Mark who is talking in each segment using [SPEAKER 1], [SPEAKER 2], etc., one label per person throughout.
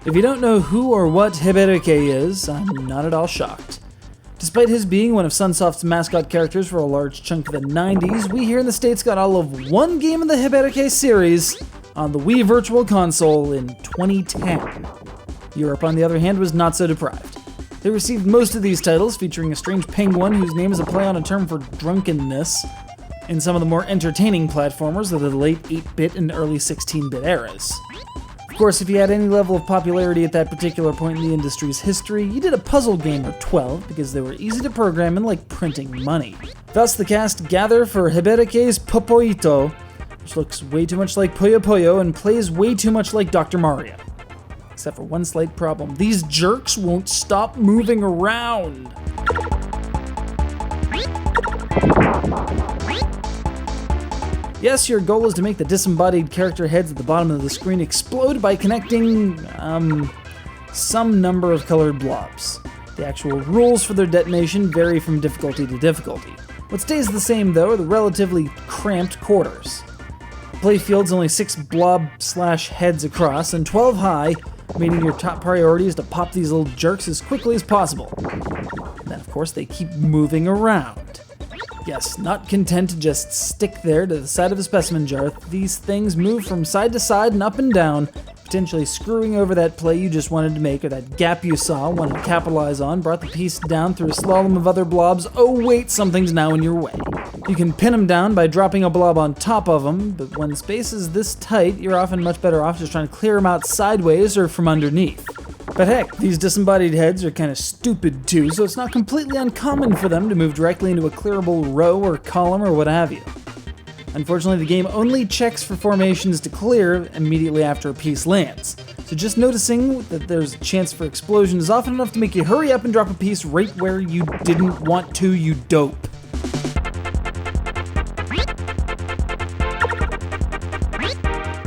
[SPEAKER 1] If you don't know who or what Hebereke is, I'm not at all shocked. Despite his being one of Sunsoft's mascot characters for a large chunk of the 90s, we here in the States got all of one game in the Hebereke series on the Wii Virtual Console in 2010. Europe, on the other hand, was not so deprived. They received most of these titles, featuring a strange penguin whose name is a play on a term for drunkenness, in some of the more entertaining platformers of the late 8-bit and early 16-bit eras. Of course, if you had any level of popularity at that particular point in the industry's history, you did a puzzle game or 12 because they were easy to program and like printing money. Thus, the cast gather for HEBEREKE'S POPOITTO, which looks way too much like Puyo Puyo and plays way too much like Dr. Mario. Except for one slight problem: these jerks won't stop moving around. Yes, your goal is to make the disembodied character heads at the bottom of the screen explode by connecting, some number of colored blobs. The actual rules for their detonation vary from difficulty to difficulty. What stays the same, though, are the relatively cramped quarters. The playfield's only 6 blob/heads across and 12 high, meaning your top priority is to pop these little jerks as quickly as possible. And then, of course, they keep moving around. Yes, not content to just stick there to the side of a specimen jar, these things move from side to side and up and down, potentially screwing over that play you just wanted to make, or that gap you saw, wanted to capitalize on, brought the piece down through a slalom of other blobs. Oh wait, something's now in your way. You can pin them down by dropping a blob on top of them, but when space is this tight, you're often much better off just trying to clear them out sideways or from underneath. But heck, these disembodied heads are kind of stupid too, so it's not completely uncommon for them to move directly into a clearable row or column or what have you. Unfortunately, the game only checks for formations to clear immediately after a piece lands, so just noticing that there's a chance for explosion is often enough to make you hurry up and drop a piece right where you didn't want to, you dope.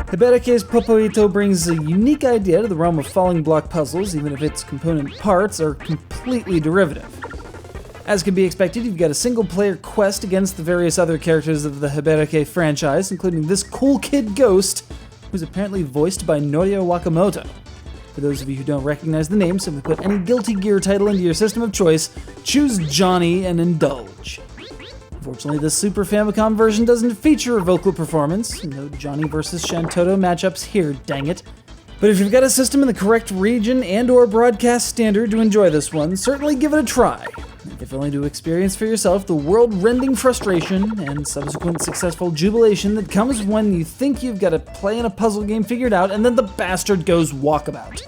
[SPEAKER 1] HEBEREKE'S POPOITTO brings a unique idea to the realm of falling block puzzles, even if its component parts are completely derivative. As can be expected, you've got a single-player quest against the various other characters of the Hebereke franchise, including this cool kid Ghost, who's apparently voiced by Norio Wakamoto. For those of you who don't recognize the name, simply put any Guilty Gear title into your system of choice, choose Johnny and indulge. Unfortunately, the Super Famicom version doesn't feature a vocal performance. No Johnny vs. Shantoto matchups here, dang it. But if you've got a system in the correct region and/or broadcast standard to enjoy this one, certainly give it a try. If only to experience for yourself the world-rending frustration and subsequent successful jubilation that comes when you think you've got a play in a puzzle game figured out and then the bastard goes walkabout.